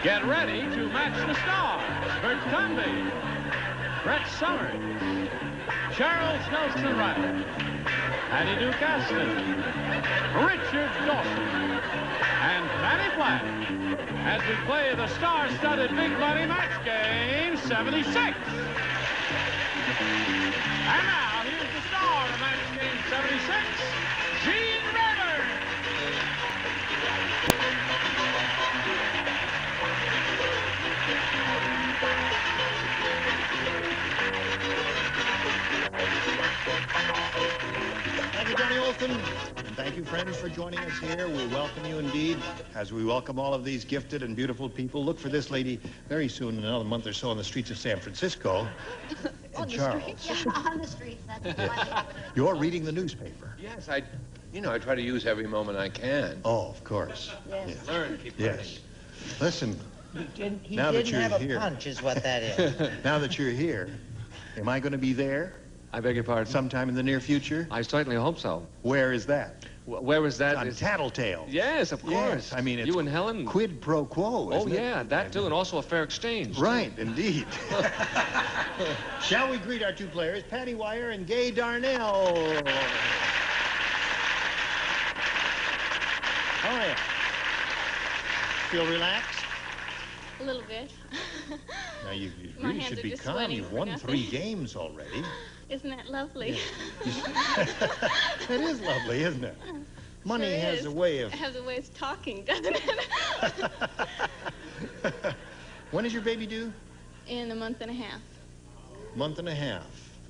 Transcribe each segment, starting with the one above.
Get ready to match the stars. Bert Convy, Brett Summers, Charles Nelson Reilly, Patty Duke Astin, Richard Dawson, and Fannie Flagg as we play the star-studded Big Money Match Game 76. And now, here's the star of Match Game 76, Gene Rivers. Thank you, Johnny Olson. And thank you, friends, for joining us here. We welcome you indeed, as we welcome all of these gifted and beautiful people. Look for this lady very soon, in another month or so, on the streets of San Francisco. On the Charles. streets? Yeah, on the streets. That's funny. You're reading the newspaper. Yes, I try to use every moment I can. Oh, of course. Yes. Learn, keep Yes. Listen, He Now that didn't you're have here. a punch, is what that is. now that you're here, am I going to be there I beg your pardon? sometime in the near future? I certainly hope so. Where is that? Where is that? On Tattletale. Yes, of course. Yes, I mean, it's you and Helen. quid pro quo, Oh, isn't it? yeah, that too, and also a fair exchange. Right, indeed. Shall we greet our two players, Patty Wire and Gay Darnell? How are you? Feel relaxed? A little bit. Now, you My really hands should are be just calm. sweating You've for won nothing. 3 games already. Isn't that lovely? It is lovely, isn't it? Money Sure has is. a way of... It has a way of talking, doesn't it? When is your baby due? In a month and a half. Month and a half.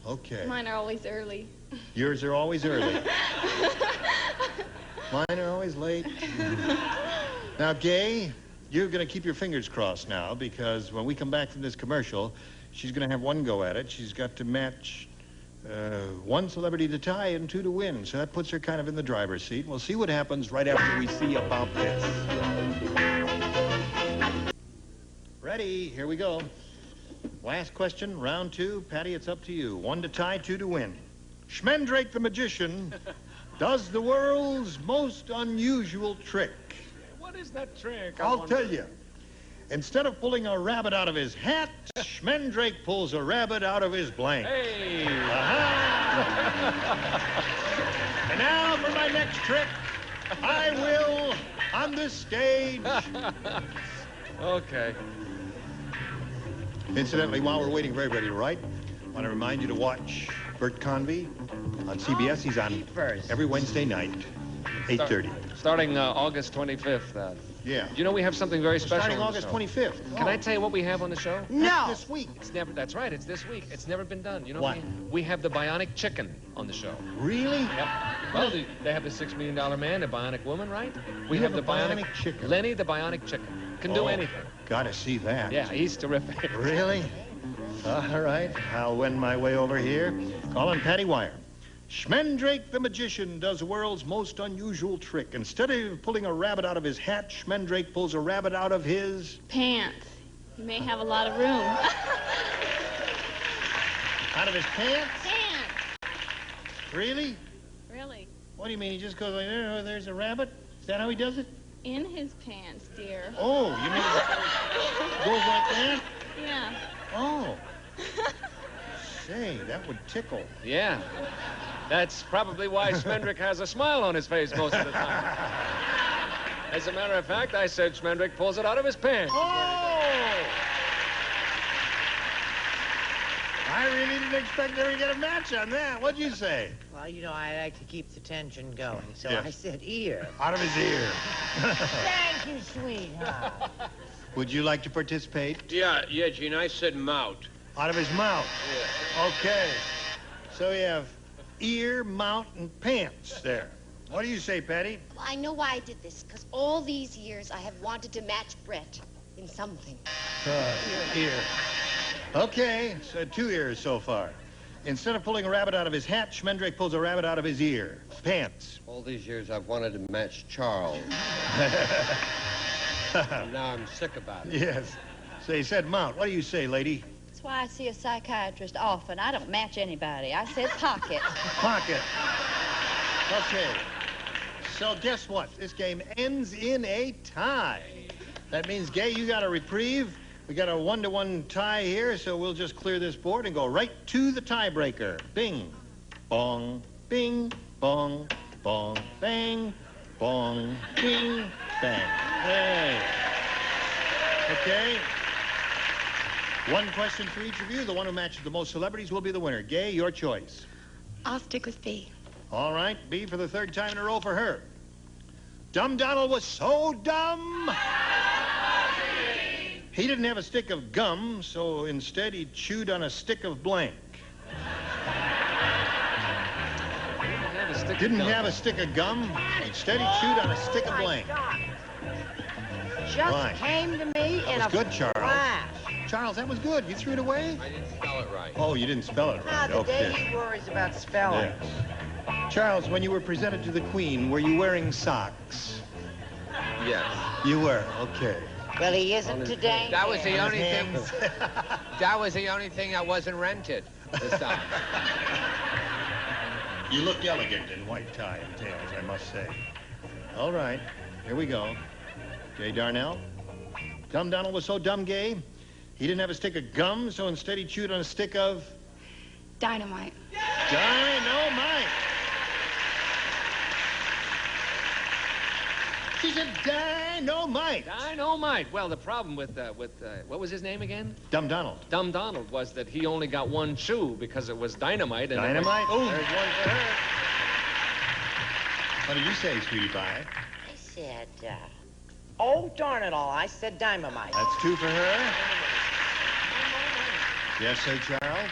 Okay. Mine are always early. Yours are always early. Mine are always late. Now, Gay, you're going to keep your fingers crossed now, because when we come back from this commercial, she's going to have one go at it. She's got to match 1 celebrity to tie and 2 to win. So that puts her kind of in the driver's seat. We'll see what happens right after we see about this. Ready? Here we go. Last question, round 2. Patty, it's up to you. 1 to tie, 2 to win. Schmendrake the magician does the world's most unusual trick. What is that trick? I'll tell you. Instead of pulling a rabbit out of his hat, Schmendrake pulls a rabbit out of his blank. Hey! Uh-huh. And now for my next trick, I will, on this stage... Okay. Incidentally, while we're waiting for everybody to write, I want to remind you to watch Bert Convy on CBS. He's on Keepers. every Wednesday night, 8:30. Starting August 25th. Yeah. Do you know we have something very special Starting on August the show? 25th. Can I tell you what we have on the show? No. This week. That's right, it's this week. It's never been done. You know What? We have the Bionic Chicken on the show. Really? Yep. Well, they have the $6 million man, the Bionic Woman, right? We You have have the a Bionic Chicken. Lenny, the Bionic Chicken. Can do Oh, anything. Gotta see that. Yeah, he's terrific. Really? All right. I'll wend my way over here. Calling Patty Wire. Schmendrake the magician does the world's most unusual trick. Instead of pulling a rabbit out of his hat, Schmendrake pulls a rabbit out of his... Pants. You may have a lot of room. Out of his pants? Pants. Really? Really. What do you mean? He just goes like, oh, there's a rabbit? Is that how he does it? In his pants, dear. Oh, you mean it goes like that? Yeah. Oh. Say, that would tickle. Yeah. That's probably why Schmendrick has a smile on his face most of the time. As a matter of fact, I said Schmendrick pulls it out of his pants. Oh! I really didn't expect to get a match on that. What'd you say? Well, you know, I like to keep the tension going, so Yes. I said ear. Out of his ear. Thank you, sweetheart. Would you like to participate? Yeah, Gene, I said mouth. Out of his mouth. Yeah. Okay. So we have ear, mouth, and pants there. What do you say, Patty? Well, I know why I did this, because all these years I have wanted to match Brett in something. Ear. Okay, so 2 ears so far. Instead of pulling a rabbit out of his hat, Schmendrake pulls a rabbit out of his ear. Pants. All these years I've wanted to match Charles. And now I'm sick about it. Yes. So he said mount. What do you say, lady? That's why I see a psychiatrist often. I don't match anybody. I said pocket. Pocket. Okay. So guess what? This game ends in a tie. That means, Gay, you got a reprieve. We got a 1-to-1 tie here, so we'll just clear this board and go right to the tiebreaker. Bing, bong, bing, bong, bong, bang, bong, bing, bang. Hey. Okay. One question for each of you. The one who matches the most celebrities will be the winner. Gay, your choice. I'll stick with B. All right, B for the third time in a row for her. Dumb Donald was so dumb. He didn't have a stick of gum, so instead he chewed on a stick of blank. Didn't have a stick of gum. Instead he chewed on a stick of blank. Just came to me in a good, Charles. flash. Charles, that was good. You threw it away? I didn't spell it right. Oh, you didn't spell it right. The day Okay. he worries about spelling. Yes. Charles, when you were presented to the Queen, were you wearing socks? Yes. You were. Okay. Well, he isn't today. That was the On only his thing. hands. That was the only thing that wasn't rented this time. You looked elegant in white tie and tails, I must say. All right, here we go. Gay Darnell. Dumb Donald was so dumb, Gay. He didn't have a stick of gum, so instead he chewed on a stick of... Dynamite. Dynamite. She said dynamite. Dynamite. Well, the problem with what was his name again? Dumb Donald. Dumb Donald was that he only got one chew because it was dynamite. And Dynamite. It was, There's one for her. What did you say, sweetie pie? I said, oh, darn it all. I said dynamite. That's 2 for her. Yes, sir, Charles.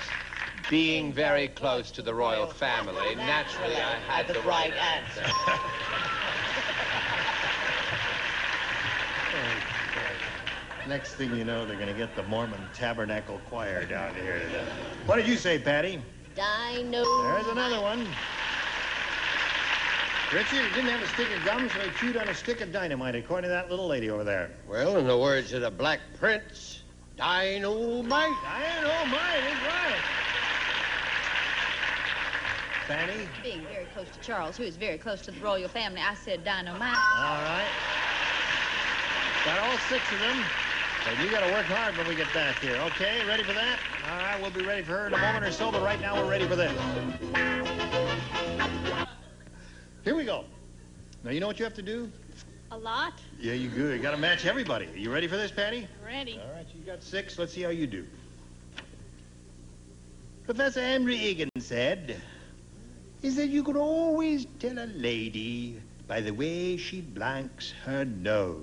Being very close to the royal family, naturally I had the right answer. Next thing you know, they're going to get the Mormon Tabernacle Choir down here. What did you say, Patty? Dino. There's another one. Richard, he didn't have a stick of gum, so he chewed on a stick of dynamite, according to that little lady over there. Well, in the words of the Black Prince, dynamite. Dynamite is right. Fannie? Being very close to Charles, who is very close to the royal family, I said dynamite. All right. Got all 6 of them. But you got to work hard when we get back here. Okay, ready for that? All right, we'll be ready for her in a moment or so, but right now we're ready for this. Here we go. Now, you know what you have to do? A lot? Yeah, you good. You got to match everybody. You ready for this, Patty? Ready. All right, you got 6. Let's see how you do. Professor Henry Higgins said, is that you could always tell a lady by the way she blanks her nose.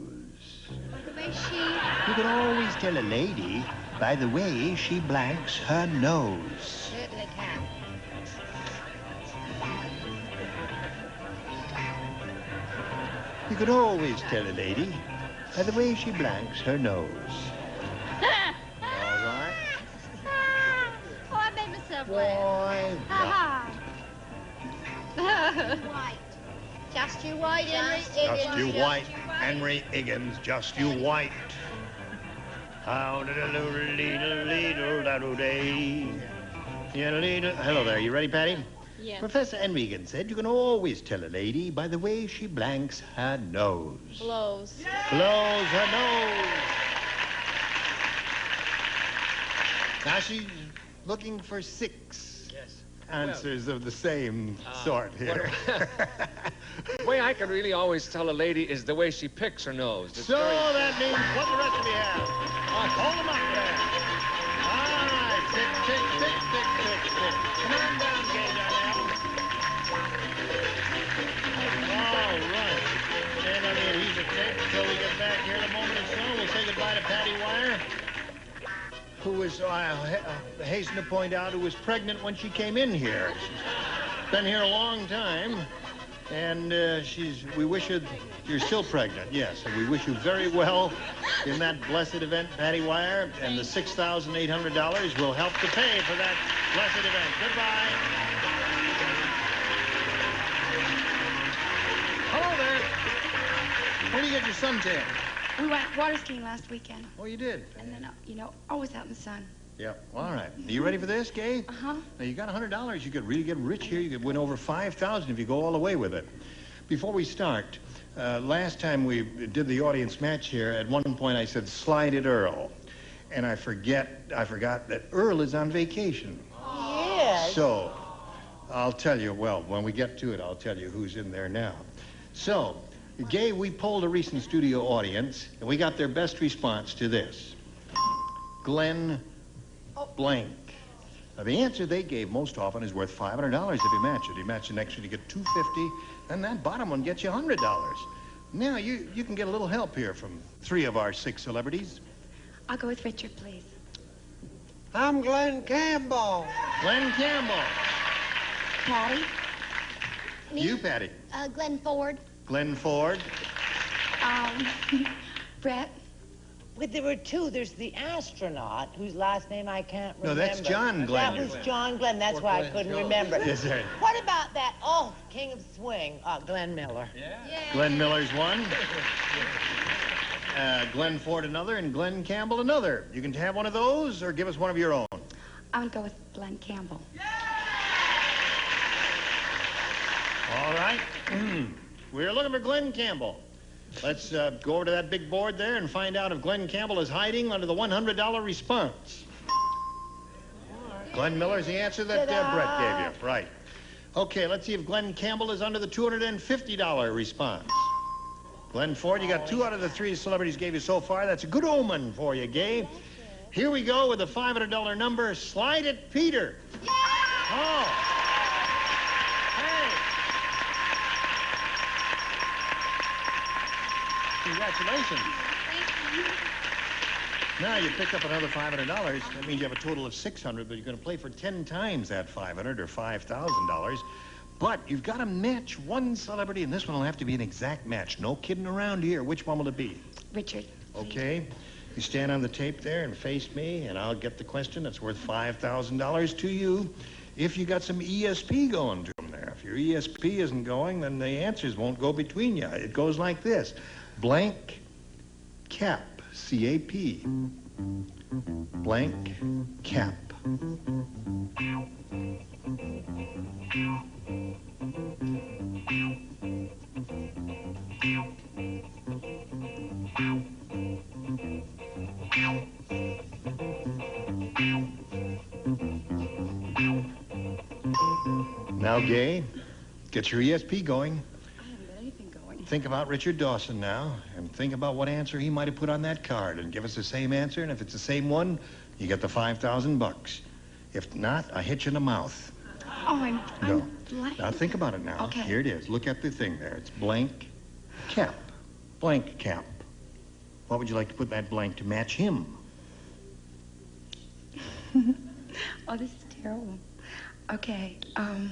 By the way she... You can always tell a lady by the way she blanks her nose. Certainly can. You could always tell a lady by the way she blanks her nose. All right. Oh, I made myself laugh. Boy. Ha White. Just you white, Henry. Just you white, Henry Higgins, just you white. How did a little day. Hello there, you ready, Patty? Yes. Professor Henry Higgins said you can always tell a lady by the way she blanks her nose. Blows. Blows her nose. Now she's looking for 6 answers of the same sort here. The way I can really always tell a lady is the way she picks her nose. It's So very- that means what the rest of you have. Hold them up there. All right, tick, tick, tick, tick, tick, tick. Come on down, Gay Darnell. All right. Stand on the adhesive tape until we get back here in a moment or so. We'll say goodbye to Patty Wire, who was, hasten to point out, who was pregnant when she came in here. She's been here a long time. And we wish her, you're still pregnant, yes. And we wish you very well in that blessed event, Patty Wire. And the $6,800 will help to pay for that blessed event. Goodbye. Hello there. Where do you get your suntan? We went water skiing last weekend. Oh, you did? And then, always out in the sun. Yeah. All right. Are you ready for this, Gay? Uh-huh. Now, you got $100. You could really get rich here. You could win over $5,000 if you go all the way with it. Before we start, Last time we did the audience match here, at one point I said, slide it, Earl. And I forgot that Earl is on vacation. Yes. So, I'll tell you, well, when we get to it, I'll tell you who's in there now. So, Gay, we polled a recent studio audience, and we got their best response to this. Glenn blank. Now, the answer they gave most often is worth $500 if you match it. You match the next one, you get $250, and that bottom one gets you $100. Now, you can get a little help here from 3 of our 6 celebrities. I'll go with Richard, please. I'm Glenn Campbell. Glenn Campbell. Patty? Me? You, Patty. Glenn Ford. Glenn Ford. Brett? Well, there were 2. There's the astronaut, whose last name I can't No, remember. that's John Glenn. That was John Glenn. That's why I couldn't remember. Yes, sir. What about that, King of Swing, Glenn Miller? Yeah. Glenn Miller's one. Glenn Ford another, and Glenn Campbell another. You can have one of those, or give us one of your own. I'm going to go with Glenn Campbell. All right. We're looking for Glenn Campbell. Let's go over to that big board there and find out if Glenn Campbell is hiding under the $100 response. Glenn Miller's the answer that Brett gave you. Right. Okay, let's see if Glenn Campbell is under the $250 response. Glenn Ford, you got 2 out of the 3 celebrities gave you so far. That's a good omen for you, Gabe. Here we go with the $500 number. Slide it, Peter. Oh. Hey. Congratulations. Now you picked up another $500. That means you have a total of $600, but you're going to play for 10 times that $500 or $5,000. But you've got to match one celebrity, and this one will have to be an exact match. No kidding around here. Which one will it be? Richard. Okay. You stand on the tape there and face me, and I'll get the question that's worth $5,000 to you. If you got some ESP going to them there. If your ESP isn't going, then the answers won't go between you. It goes like this. Blank cap. C-A-P. Blank cap. Now, Gay, get your ESP going. I haven't got anything going. Think about Richard Dawson now, and think about what answer he might have put on that card, and give us the same answer, and if it's the same one, you get the $5,000. If not, I hit you in the mouth. Oh, I'm No. blank. Now, think about it now. Okay. Here it is. Look at the thing there. It's blank cap. Blank cap. What would you like to put in that blank to match him? Oh, this is terrible. Okay, I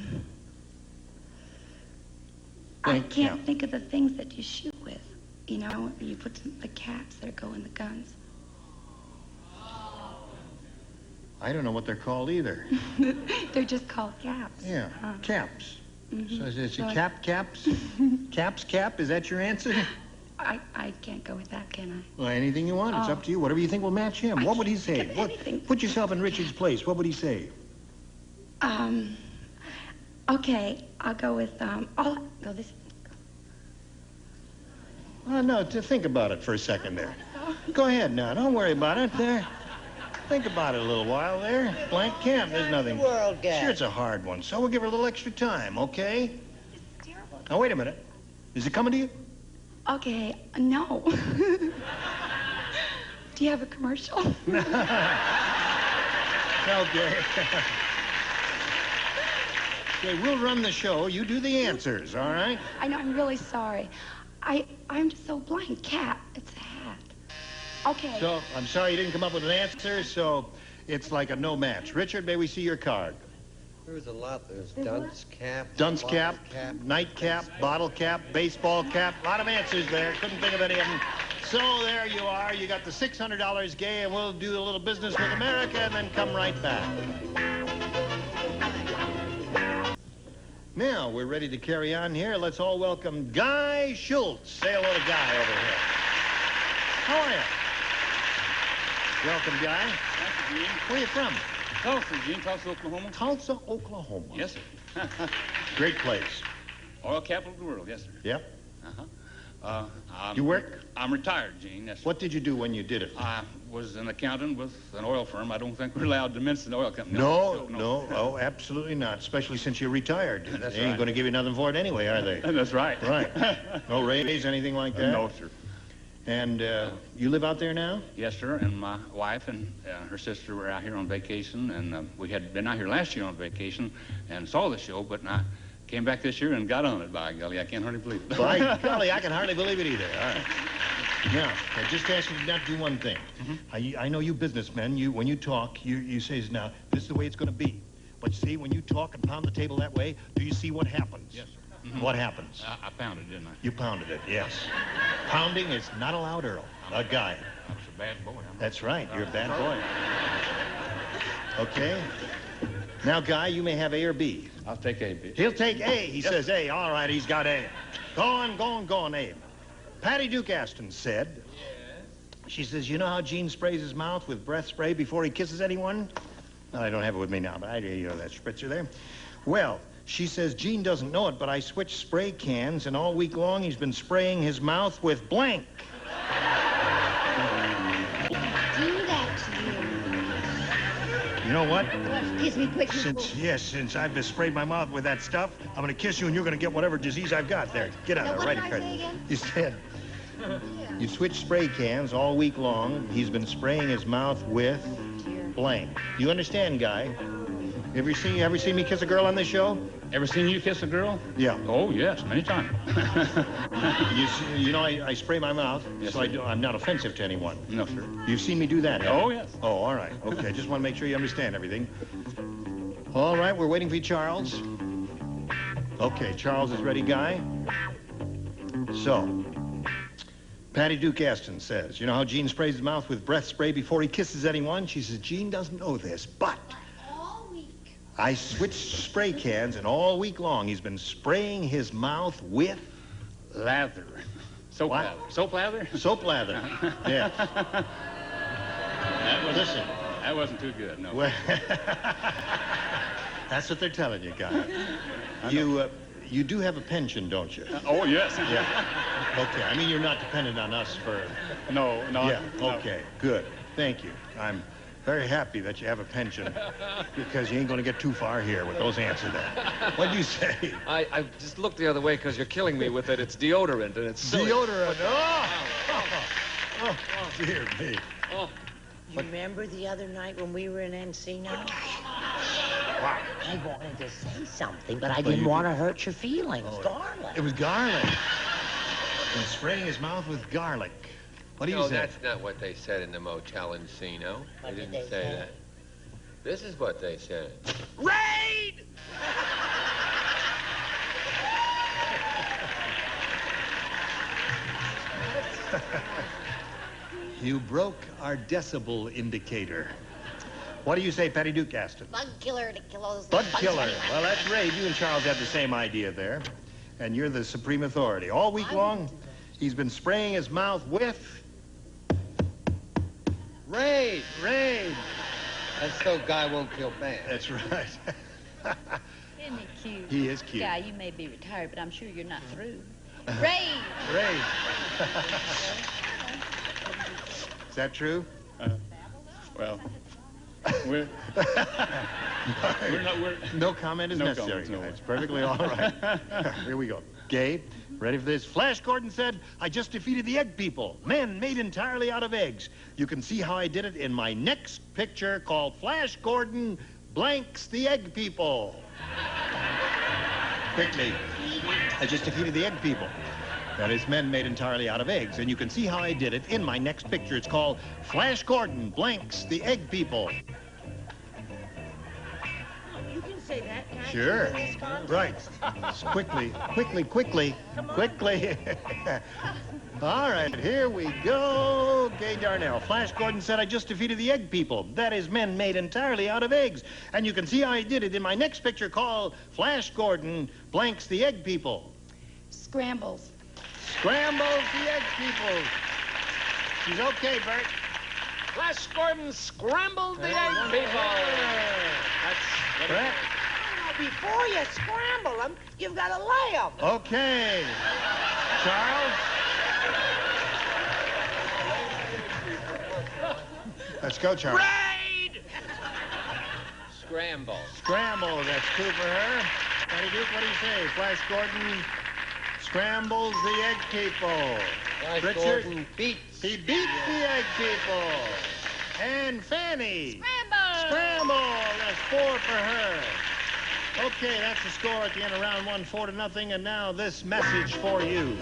Blank can't cap. think of the things that you shoot with. You know, you put the caps that go in the guns. I don't know what they're called either. They're just called caps. Yeah, Huh. caps. Mhm. So is it So I- caps? Caps, cap? Is that your answer? I can't go with that, can I? Well, anything you want. It's Oh. up to you. Whatever you think will match him. I What would he can't say? think of anything. Put yourself in Richard's place. What would he say? Okay, I'll go with, oh, no, this, Oh, no, to think about it for a second there. Go ahead now. Don't worry about it there. Think about it a little while there. Blank cap. There's nothing. The world get? Sure, it's a hard one, so we'll give her a little extra time, okay? this is terrible. Now, wait a minute. Is it coming to you? Okay, no. Do you have a commercial? Okay. Okay, we'll run the show. You do the answers, all right? I know, I'm really sorry. I'm just so blank. Cat, it's a hat. Okay. So, I'm sorry you didn't come up with an answer, so it's like a no match. Richard, may we see your card? There's a lot. There's dunce cap. Dunce bottle cap, nightcap, bottle cap, baseball cap. A lot of answers there. Couldn't think of any of them. So there you are. You got the $600, Gay, and we'll do a little business with America and then come right back. Now, we're ready to carry on here. Let's all welcome Guy Schultz. Say hello to Guy over here. How are you? Welcome, Guy. Thank you, Gene. Where are you from? Tulsa, Gene. Tulsa, Oklahoma. Tulsa, Oklahoma. Yes, sir. Great place. Oil capital of the world, yes, sir. Yep. Uh-huh. You work? I'm retired, Gene. Yes, sir. What did you do when you did it? I was an accountant with an oil firm. I don't think we're allowed to mention the oil company. No. Oh, absolutely not, especially since you're retired. That's They ain't right. going to give you nothing for it anyway, are they? That's right. Right. No raise, anything like that? No, sir. And you live out there now? Yes, sir. And my wife and her sister were out here on vacation, and we had been out here last year on vacation and saw the show, but I came back this year and got on it, by golly. I can't hardly believe it. By golly, I can hardly believe it either. All right. Now, I just ask you to not do one thing. I know you businessmen, when you talk, you say, now, this is the way it's going to be. But you see, when you talk and pound the table that way, do you see what happens? Yes, sir. What happens? I pounded, didn't I? You pounded it, yes. Pounding is not allowed, Earl. A guy. I was a bad boy. That's right. You're a bad boy. Okay. Now, Guy, you may have A or B. I'll take A, bitch. He'll take A. He says A. All right, he's got A. Go on, Abe. Patty Duke Astin said, she says, you know how Gene sprays his mouth with breath spray before he kisses anyone? Well, I don't have it with me now, but you know that spritzer there. Well, she says, Gene doesn't know it, but I switched spray cans, and all week long he's been spraying his mouth with blank. Do that to you. You know what? Kiss me quick. Since I've sprayed my mouth with that stuff, I'm going to kiss you, and you're going to get whatever disease I've got there. Get out of there, right? What did I say again? You said, you switched spray cans all week long. He's been spraying his mouth with blank. You understand, Guy? Ever seen me kiss a girl on this show? Ever seen you kiss a girl? Yeah. Oh, yes, many times. You know, I spray my mouth, Yes, so sir. I'm not offensive to anyone. No, sir. You've seen me do that, haven't Oh, you? yes. Oh, all right. Okay, just want to make sure you understand everything. All right, we're waiting for you, Charles. Okay, Charles is ready, Guy. So, Patty Duke Astin says, you know how Gene sprays his mouth with breath spray before he kisses anyone? She says, Gene doesn't know this, but I switched spray cans, and all week long he's been spraying his mouth with Lather. Soap What? lather. Soap lather? soap lather. Yeah. Listen. That wasn't too good, no. Well, that's what they're telling you, Guy. You do have a pension, don't you? Oh, yes. Yeah. Okay. I mean, you're not dependent on us for... No. Yeah. No. Okay. Good. Thank you. I'm very happy that you have a pension because you ain't going to get too far here with those answers there. What'd you say? I just looked the other way because you're killing me with it. It's deodorant, and it's silly. Deodorant. Oh, dear me. You remember the other night when we were in Encino? Wow. I wanted to say something, but I didn't want to hurt your feelings. Garlic. It was garlic. And spraying his mouth with garlic. What do you No, say? that's not what they said in the motel in Encino. What They did didn't they say say? that. This is what they said. Raid! You broke our decibel indicator. What do you say, Patty Duke Astin? Bug killer to kill those Bug bugs killer. anyway. Well, that's Ray. You and Charles had the same idea there. And you're the supreme authority. All week long, he's been spraying his mouth with... Raid. That's so Guy won't feel bad. That's right. Isn't he cute? He is cute. Guy, you may be retired, but I'm sure you're not through. Ray! Ray. Is that true? Well, we're No comment is No necessary. comments, no way. It's perfectly all right. Here we go. Gabe, ready for this? Flash Gordon said, I just defeated the egg people. Men made entirely out of eggs. You can see how I did it in my next picture called Flash Gordon Blanks the Egg People. Quickly. I just defeated the egg people. That is, men made entirely out of eggs. And you can see how I did it in my next picture. It's called Flash Gordon Blanks the Egg People. You can say that, can't Sure. you, in this context? Right. Quickly. All right, here we go. Gay Darnell. Flash Gordon said, I just defeated the egg people. That is, men made entirely out of eggs. And you can see how I did it in my next picture called Flash Gordon Blanks the Egg People. Scrambles. Scrambles the egg people. She's okay, Bert. Flash Gordon scrambled the egg people. That's Brett. Now, before you scramble them, you've got to lay them. Okay. Charles? Let's go, Charlie. Raid! Scramble. Scramble, that's 2 for her. Patty Duke, what do you say? Flash Gordon scrambles the egg people. Flash Richard, Gordon beats. he beats the egg people. And Fannie. Scramble! Scramble, that's 4 for her. Okay, that's the score at the end of round 1, 4-0. And now this message for you.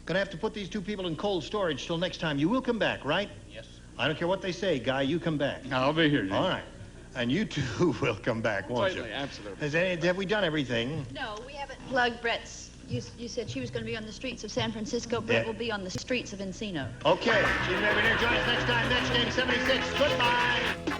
Gonna have to put these 2 people in cold storage till next time. You will come back, right? Yes. I don't care what they say, Guy, you come back. I'll be here, Jim. All right. And you 2 will come back, won't Completely, you? absolutely. Have we done everything? No, we haven't plugged Brett's. You said she was going to be on the streets of San Francisco. Brett Yeah. will be on the streets of Encino. Okay. See you maybe near. Join us next time. Next game 76. Goodbye.